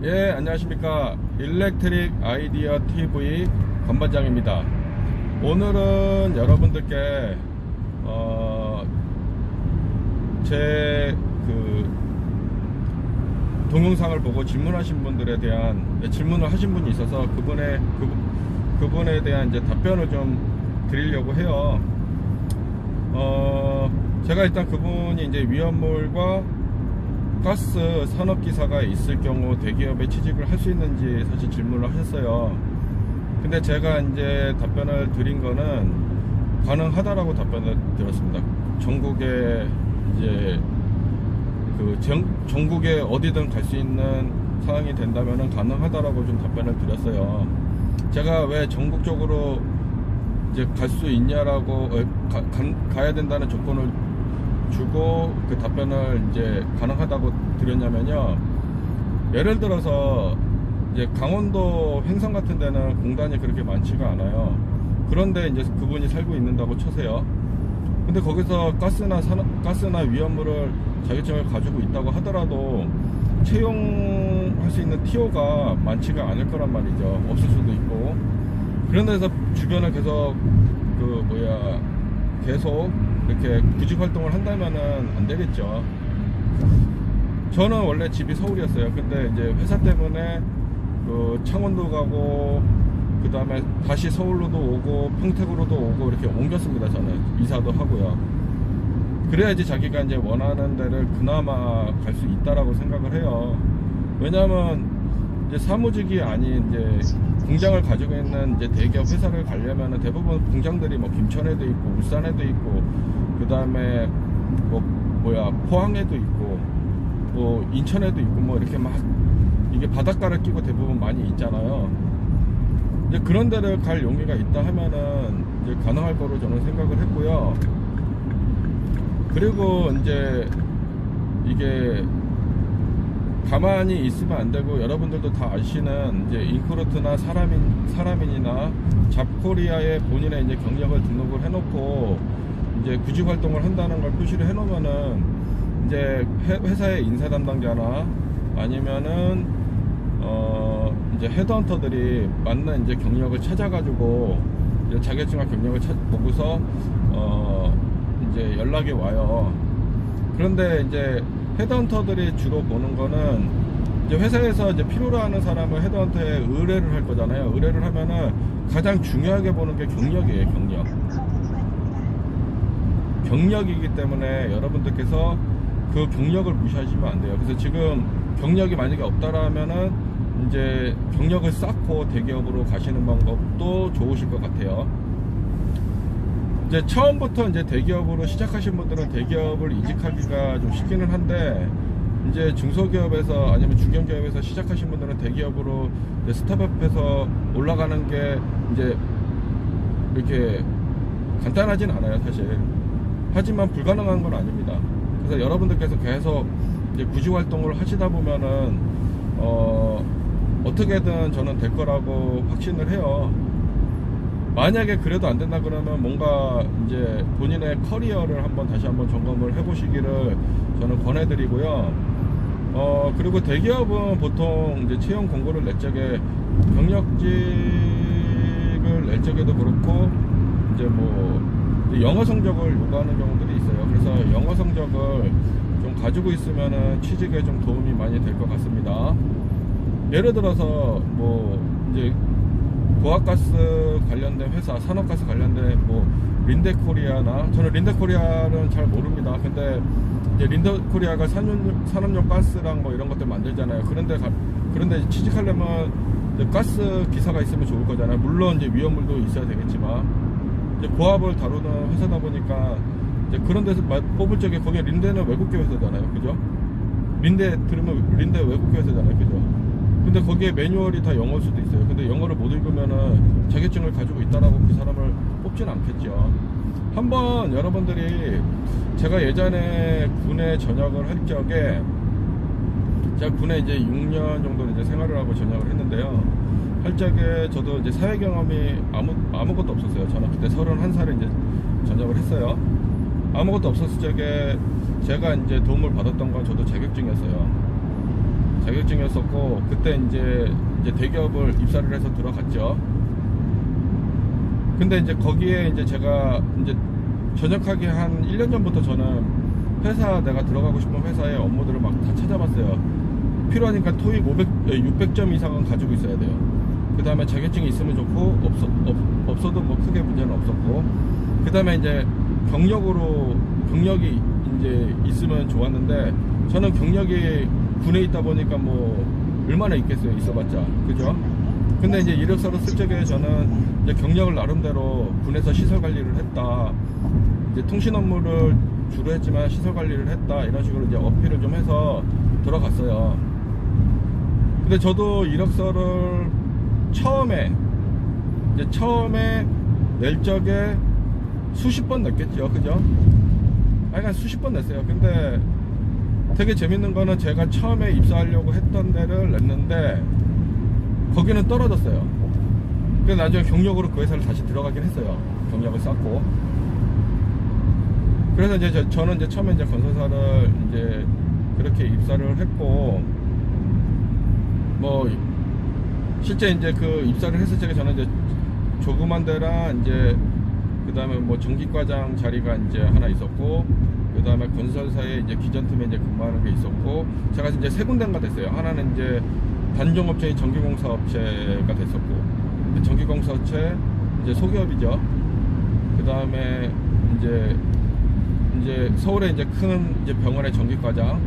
예, 안녕하십니까. 일렉트릭 아이디어 TV 관반장입니다. 오늘은 여러분들께 제 동영상을 보고 질문하신 분들에 대한 질문을 하신 분이 있어서 그분에 대한 이제 답변을 좀 드리려고 해요. 제가 일단 그분이 이제 위험물과 가스 산업기사가 있을 경우 대기업에 취직을 할 수 있는지 사실 질문을 하셨어요. 근데 제가 이제 답변을 드린 거는 가능하다라고 답변을 드렸습니다. 전국에 이제 전국에 어디든 갈 수 있는 상황이 된다면 가능하다라고 좀 답변을 드렸어요. 제가 왜 전국적으로 이제 갈 수 있냐라고 가야 된다는 조건을 주고 그 답변을 이제 가능하다고 드렸냐면요. 예를 들어서 이제 강원도 횡성 같은 데는 공단이 그렇게 많지가 않아요. 그런데 이제 그분이 살고 있는다고 쳐세요. 근데 거기서 가스나 위험물을 자격증을 가지고 있다고 하더라도 채용할 수 있는 TO가 많지가 않을 거란 말이죠. 없을 수도 있고. 그런 데서 주변에 계속 계속 이렇게 구직 활동을 한다면은 안 되겠죠. 저는 원래 집이 서울이었어요. 근데 이제 회사 때문에 창원도 가고 그 다음에 다시 서울로도 오고 평택으로도 오고 이렇게 옮겼습니다. 저는 이사도 하고요. 그래야지 자기가 이제 원하는 데를 그나마 갈 수 있다라고 생각을 해요. 왜냐하면 이제 사무직이 아닌 이제 공장을 가지고 있는 이제 대기업 회사를 가려면 대부분 공장들이 뭐 김천에도 있고 울산에도 있고 그 다음에 포항에도 있고 뭐 인천에도 있고 뭐 이렇게 막 이게 바닷가를 끼고 대부분 많이 있잖아요. 이제 그런 데를 갈 용의가 있다 하면은 이제 가능할 거로 저는 생각을 했고요. 그리고 이제 이게 가만히 있으면 안 되고, 여러분들도 다 아시는 이제 인크루트나 사람인이나 잡코리아에 본인의 이제 경력을 등록을 해놓고 이제 구직 활동을 한다는 걸 표시를 해놓으면은 이제 회사의 인사 담당자나 아니면은 이제 헤드헌터들이 맞는 이제 경력을 찾아가지고 이제 자격증과 경력을 보고서 이제 연락이 와요. 그런데 이제 헤드헌터들이 주로 보는 거는 이제 회사에서 이제 필요로 하는 사람을 헤드헌터에 의뢰를 할 거잖아요. 의뢰를 하면은 가장 중요하게 보는 게 경력이에요. 경력이기 때문에 여러분들께서 그 경력을 무시하시면 안 돼요. 그래서 지금 경력이 만약에 없다라면은 이제 경력을 쌓고 대기업으로 가시는 방법도 좋으실 것 같아요. 이제 처음부터 이제 대기업으로 시작하신 분들은 대기업을 이직하기가 좀 쉽기는 한데, 이제 중소기업에서 아니면 중견기업에서 시작하신 분들은 대기업으로 이제 스타트업에서 올라가는 게 이제 이렇게 간단하진 않아요, 사실. 하지만 불가능한 건 아닙니다. 그래서 여러분들께서 계속 이제 구직 활동을 하시다 보면은 어떻게든 저는 될 거라고 확신을 해요. 만약에 그래도 안 된다 그러면 뭔가 이제 본인의 커리어를 다시 한번 점검을 해 보시기를 저는 권해드리고요. 그리고 대기업은 보통 이제 채용 공고를 낼 적에 경력직을 낼 적에도 그렇고 이제 영어 성적을 요구하는 경우들이 있어요. 그래서 영어 성적을 좀 가지고 있으면은 취직에 좀 도움이 많이 될 것 같습니다. 예를 들어서 이제 고압가스 관련된 회사, 산업가스 관련된 린데코리아나, 저는 린데코리아는 잘 모릅니다. 근데 이제 린데코리아가 산업용 가스랑 이런 것들 만들잖아요. 그런데 취직하려면 이제 가스 기사가 있으면 좋을 거잖아요. 물론 이제 위험물도 있어야 되겠지만, 이제 고압을 다루는 회사다 보니까 이제 그런 데서 뽑을 적에 거기에 린데는 외국계 회사잖아요. 그죠? 린데 들으면 린데 외국계 회사잖아요. 그죠? 근데 거기에 매뉴얼이 다 영어일 수도 있어요. 근데 영어를 못 읽으면은 자격증을 가지고 있다라고 그 사람을 뽑진 않겠죠. 한번 여러분들이, 제가 예전에 군에 전역을 할 적에, 제가 군에 이제 6년 정도 이제 생활을 하고 전역을 했는데요. 할 적에 저도 이제 사회 경험이 아무것도 없었어요. 저는 그때 31살에 이제 전역을 했어요. 아무것도 없었을 적에 제가 이제 도움을 받았던 건 저도 자격증이었어요. 자격증이었었고, 그때 이제 대기업을 입사를 해서 들어갔죠. 근데 이제 거기에 이제 제가 이제 전역하기 한 1년 전부터 저는 내가 들어가고 싶은 회사의 업무들을 막 다 찾아봤어요. 필요하니까 토익 600점 이상은 가지고 있어야 돼요. 그 다음에 자격증이 있으면 좋고, 없어도 뭐 크게 문제는 없었고, 그 다음에 이제 경력이 이제 있으면 좋았는데, 저는 경력이 군에 있다 보니까 뭐 얼마나 있겠어요, 있어봤자. 그죠? 근데 이제 이력서를 쓸 적에 저는 이제 경력을 나름대로 군에서 시설 관리를 했다, 이제 통신 업무를 주로 했지만 시설 관리를 했다, 이런 식으로 이제 어필을 좀 해서 들어갔어요. 근데 저도 이력서를 처음에 낼 적에 수십 번 냈겠죠, 그죠? 그러니까 수십 번 냈어요. 근데 되게 재밌는 거는 제가 처음에 입사하려고 했던 데를 냈는데 거기는 떨어졌어요. 그래서 나중에 경력으로 그 회사를 다시 들어가긴 했어요. 경력을 쌓고. 그래서 이제 저는 이제 처음에 이제 건설사를 이제 그렇게 입사를 했고, 뭐 실제 이제 그 입사를 했을 적에 저는 이제 조그만 데랑 이제 그 다음에 뭐 전기과장 자리가 이제 하나 있었고, 그 다음에 건설사에 이제 기존팀에 이제 근무하는 게 있었고, 제가 이제 세 군데가 됐어요. 하나는 이제 단종업체인 전기공사업체가 됐었고, 전기공사업체 이제 소기업이죠. 그 다음에 이제 서울에 이제 큰 이제 병원의 전기과장,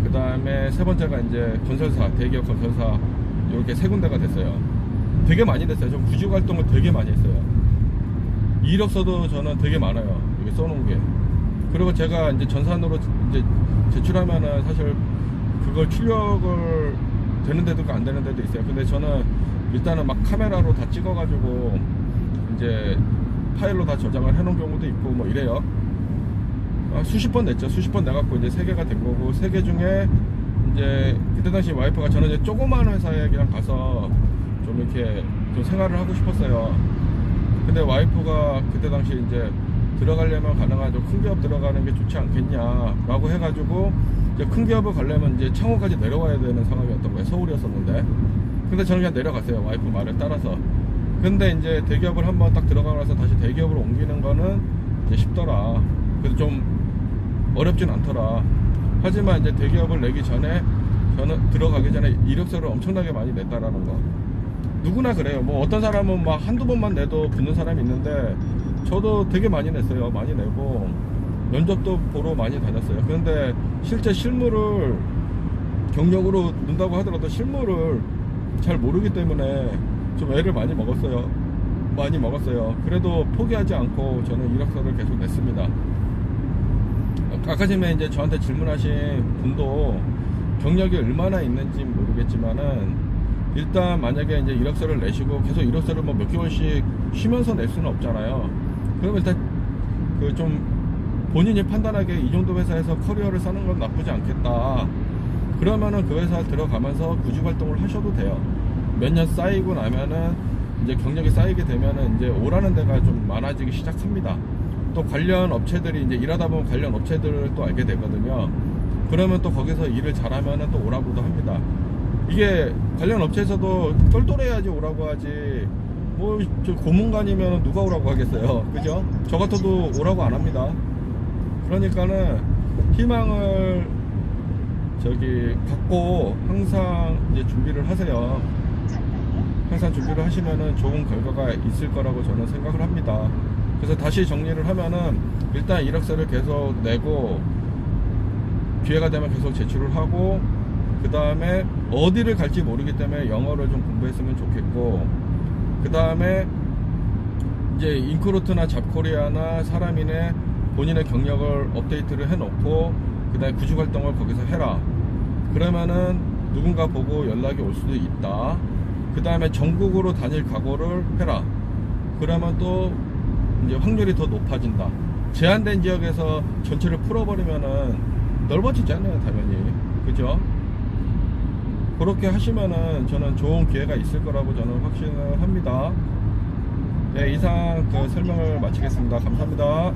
그 다음에 세 번째가 이제 건설사, 대기업 건설사, 이렇게 세 군데가 됐어요. 되게 많이 됐어요. 좀 구직 활동을 되게 많이 했어요. 이력서도 저는 되게 많아요, 여기 써놓은 게. 그리고 제가 이제 전산으로 이제 제출하면은 사실 그걸 출력을 되는 데도 있고 안 되는 데도 있어요. 근데 저는 일단은 막 카메라로 다 찍어가지고 이제 파일로 다 저장을 해놓은 경우도 있고 뭐 이래요. 수십 번 냈죠. 수십 번 내갖고 이제 3개가 된 거고, 3개 중에 이제 그때 당시 와이프가, 저는 이제 조그만 회사에 그냥 가서 좀 이렇게 좀 생활을 하고 싶었어요. 근데 와이프가 그때 당시 이제 들어가려면 가능하죠. 큰 기업 들어가는 게 좋지 않겠냐라고 해가지고, 이제 큰 기업을 가려면 이제 창원까지 내려와야 되는 상황이었던 거예요. 서울이었었는데. 근데 저는 그냥 내려갔어요, 와이프 말을 따라서. 근데 이제 대기업을 한번 딱 들어가고 나서 다시 대기업으로 옮기는 거는 이제 쉽더라. 그래서 좀 어렵진 않더라. 하지만 이제 대기업을 내기 전에, 저는 들어가기 전에 이력서를 엄청나게 많이 냈다라는 거. 누구나 그래요. 뭐 어떤 사람은 막 한두 번만 내도 붙는 사람이 있는데, 저도 되게 많이 냈어요. 많이 내고 면접도 보러 많이 다녔어요. 그런데 실제 실무를 경력으로 넣는다고 하더라도 실무를 잘 모르기 때문에 좀 애를 많이 먹었어요. 그래도 포기하지 않고 저는 이력서를 계속 냈습니다. 아까 전에 이제 저한테 질문하신 분도 경력이 얼마나 있는지 모르겠지만은, 일단 만약에 이제 이력서를 내시고 계속 이력서를 뭐 몇 개월씩 쉬면서 낼 수는 없잖아요. 그러면 일단 그 좀 본인이 판단하기에 이 정도 회사에서 커리어를 쌓는 건 나쁘지 않겠다. 그러면은 그 회사 들어가면서 구직 활동을 하셔도 돼요. 몇 년 쌓이고 나면은 이제 경력이 쌓이게 되면은 이제 오라는 데가 좀 많아지기 시작합니다. 또 관련 업체들이 이제 일하다 보면 관련 업체들을 또 알게 되거든요. 그러면 또 거기서 일을 잘하면은 또 오라고도 합니다. 이게 관련 업체에서도 똘똘해야지 오라고 하지, 뭐 저 고문관이면 누가 오라고 하겠어요, 그죠? 저 같아도 오라고 안 합니다. 그러니까는 희망을 갖고 항상 이제 준비를 하세요. 항상 준비를 하시면은 좋은 결과가 있을 거라고 저는 생각을 합니다. 그래서 다시 정리를 하면은, 일단 이력서를 계속 내고, 기회가 되면 계속 제출을 하고, 그 다음에 어디를 갈지 모르기 때문에 영어를 좀 공부했으면 좋겠고, 그 다음에 이제 인크루트나 잡코리아나 사람인의 본인의 경력을 업데이트를 해놓고, 그 다음에 구직 활동을 거기서 해라. 그러면은 누군가 보고 연락이 올 수도 있다. 그 다음에 전국으로 다닐 각오를 해라. 그러면 또 이제 확률이 더 높아진다. 제한된 지역에서 전체를 풀어버리면은 넓어지지 않아요, 당연히. 그죠? 그렇게 하시면은 저는 좋은 기회가 있을 거라고 저는 확신을 합니다. 네, 이상 그 설명을 마치겠습니다. 감사합니다.